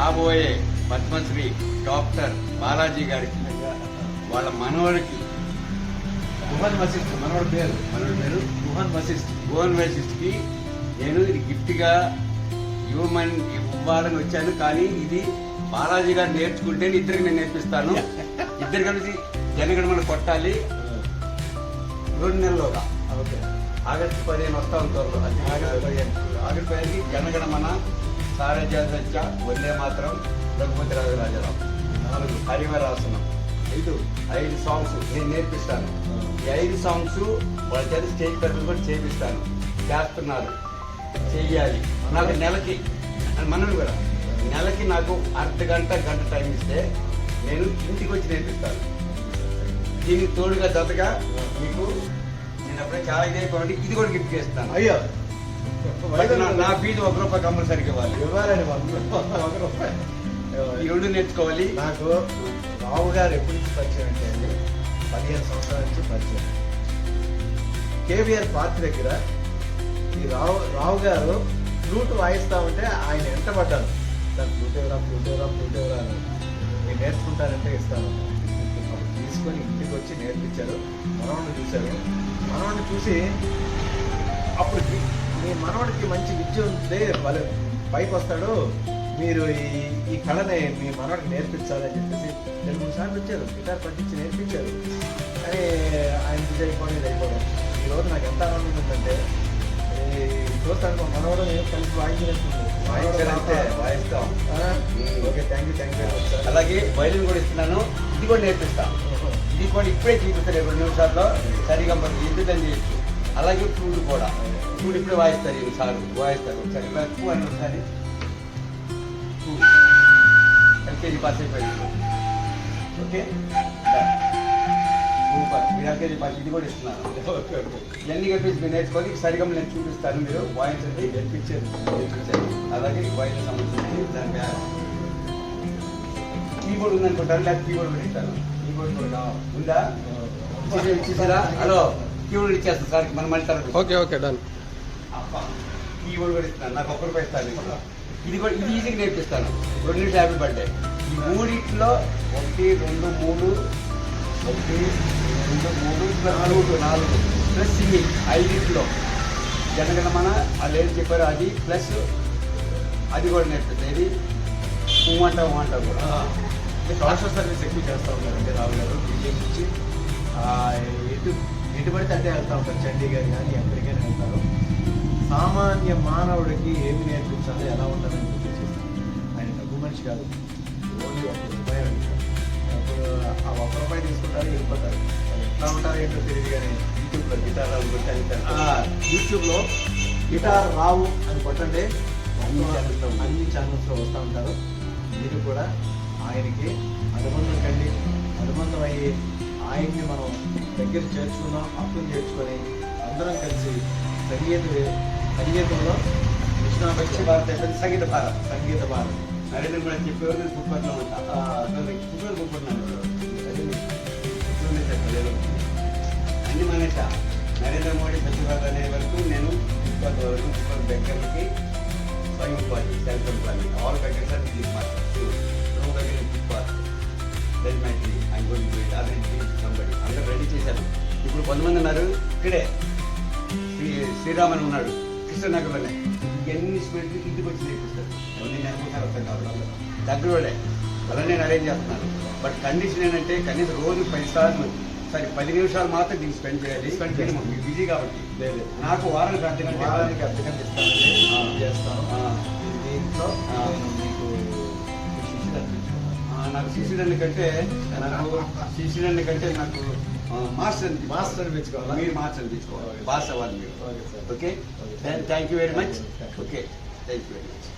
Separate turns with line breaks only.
రాబోయే పద్మశ్రీ డాక్టర్ బాలాజీ గారికి వాళ్ళ మనవడికి
గుహన్ వశిష్ఠ్ మనోడి పేరు గుహన్ వశిష్ఠ్
కి నేను ఇది గిఫ్ట్గా ఇవ్వాలని వచ్చాను. కానీ ఇది బాలాజీ గారు నేర్చుకుంటే ఇద్దరికి నేను నేర్పిస్తాను. ఇద్దరు కలిసి జనగణమన కొట్టాలి 2 నెలల్లోగా. ఆగస్టు 15 వస్తాం త్వరలో. ఆగస్టు 15కి జనగణమన సారజ వందే మాత్రం రఘుపతి రాజరాజరావు 4 హరివరాసనం 5 సాంగ్స్ నేను నేర్పిస్తాను. ఈ 5 సాంగ్స్ వాళ్ళ చేత స్టేజ్ పెర్ఫార్మెన్స్ కూడా చేపిస్తాను. చేస్తున్నారు, చెయ్యాలి. నాకు నెలకి మనల్ని కూడా నెలకి నాకు గంట టైం ఇస్తే నేను ఇంటికి వచ్చి నేర్పిస్తాను. దీనికి తోడుగా జతగా మీకు నేను అప్పుడే చాలా ఇదైపోయింది. ఇది కూడా గిఫ్ట్ చేస్తాను.
అయ్యో
నా ఫీజు ₹1 కంపల్సరీగా
ఇవ్వాలని
ఈ 2 నేర్చుకోవాలి.
నాకు రావు గారు ఎప్పటి నుంచి పరిచయం అంటే 15 సంవత్సరాల నుంచి పరిచయం. కేవీఆర్ పార్క్ దగ్గర ఈ రావు గారు ఫ్లూట్ వాయిస్తా ఉంటే ఆయన వెంటబడ్డాను. దాని ఫ్లూట్ ఎవరా అని మీరు నేర్చుకుంటారంటే ఇస్తాను. అప్పుడు తీసుకొని ఇంటికి వచ్చి నేర్పించారు. మనవాడిని చూశారు. మనవాడిని చూసి అప్పుడు మీ మనవాడికి మంచి విద్య ఉంది, వాళ్ళు పైకి వస్తాడు, మీరు ఈ కళని మీ మనవాడికి నేర్పించాలని చెప్పేసి 2-3 సార్లు వచ్చారు. గిటార్ పట్టించి నేర్పించారు. కానీ ఆయన ఇది అయిపోవడం ఈరోజు నాకు ఎంత ఆనందం ఉందంటే చూస్తాను మా మనవాడు నేను కలిసి
వాయించాలంటే వాయిస్తాం.
Okay, thank you very much sir.
అలాగే వైలిన్ కూడా ఇస్తున్నాను. ఇది కూడా నేర్పిస్తాను. ఇది కూడా ఇప్పుడే చూపిస్తాను 2 నిమిషాల్లో సరిగా ఎందుకని చేయొచ్చు. అలాగే ఫ్లూట్ కూడా ఇప్పుడే వాయిస్తారు. ఈ సార్ వాయిస్తారు. ఒకసారి ఒకసారి ఎల్కేజీ పాస్ అయిపోయింది. Okay super. మీరు ఎల్కేజీ పాస్ ఇది కూడా ఇస్తున్నాను. ఇవన్నీ కనిపించి మీరు నేర్చుకోవాలి. సరిగా నేను చూపిస్తాను. మీరు వాయిస్ అంటే నేర్పించారు. అలాగే వాయిస్ సంబంధించి దాని కీబోర్డ్ ఉందనుకుంటారు, లేకపోతే కీబోర్డ్ కూడా ఇస్తాను. కీబోర్డ్ కూడా ఉందా? ఇచ్చేసారా? హలో, కీబోర్డ్ ఇచ్చేస్తాను సార్. మనం మళ్ళీ
ఓకే డన్.
కీబోర్డ్ కూడా ఇస్తాను. నాకు ₹1 ఇస్తాను. ఇది కూడా ఇది ఈజీగా నేర్పిస్తాను. 2 నిమిషాలు హ్యాపీ బర్త్డే. ఈ 3 1 2 3 4 ప్లస్ సింగింగ్ 5 జనగణమన వాళ్ళు ఏం చెప్పారో అది ప్లస్ అది కూడా నేర్పిస్తుంది. ఇది ఊమంట కూడా
సోషల్ సర్వీస్ ఎక్కువ చేస్తూ ఉంటారండి రావు గారు. విజయం నుంచి ఎటు పడితే అంటే వెళ్తూ ఉంటారు. చండీగఢ్ కానీ ఎక్కడికైనా వెళ్తారు. సామాన్య మానవుడికి ఏమి నేర్పించాలో ఎలా ఉంటుందని చూపించేస్తారు. ఆయన డబ్బు మనిషి కాదు. ఓన్లీ ₹1 అడుగుతారు. ఆ ₹1 తీసుకుంటారు, వెళ్ళిపోతారు. ఎట్లా ఉంటారు ఏంటో తెలియదు. కానీ యూట్యూబ్లో గిటార్ రావు కొట్టాలి. యూట్యూబ్లో గిటార్ రావు అని కొట్టండి, అన్ని ఛానల్స్లో వస్తూ ఉంటారు. మీరు కూడా ఆయనకి అనుబంధం కండి. అనుబంధం అయ్యి ఆయన్ని మనం దగ్గర చేర్చుకుందాం. అర్థం చేర్చుకొని అందరం కలిసి సంగీతంలో కృష్ణాపక్షి భారత సంగీత భారత్
నరేంద్ర మోడీ చెప్పేవారు సూపర్లో ఉంటాను. అన్ని మానేసా. నరేంద్ర మోడీ స్వచ్ఛ భారత్ అనే వరకు నేను సూపర్ బెక్కర్కి స్వయం ఉపాధి సెల్ఫ్ ఎంప్లాయ్మెంట్ ఆల్ బెక్కర్స్ ఆర్ రిలీజ్ అందరూ రెడీ చేశాను. ఇప్పుడు 10 మంది ఉన్నారు. ఇక్కడే శ్రీరామన్ ఉన్నాడు కృష్ణనగర్లోనే. ఎన్ని స్పీడ్ ఇంటికి వచ్చి నేర్పిస్తారు. ఎవరిని నేర్పుతారు అర్థం కాదు. దగ్గరలోనే అలా నేను అరేంజ్ చేస్తున్నాను. బట్ కండిషన్ ఏంటంటే కనీసం రోజు 10 సార్లు 10 నిమిషాలు మాత్రం దీనికి స్పెండ్ చేయాలి. మీకు బిజీ కాబట్టి నాకు వారానికి అర్ధగంట
ఇస్తాను. దీంట్లో మీకు
నాకు శిశుడన్ని కంటే నాకు మాస్టర్ అనిపించుకోవాలి. మీరు మాస్టర్ అనిపించుకోవాలి. బాస్ అవ్వాలి మీరు. Okay, thank you very much. Okay, thank you very much.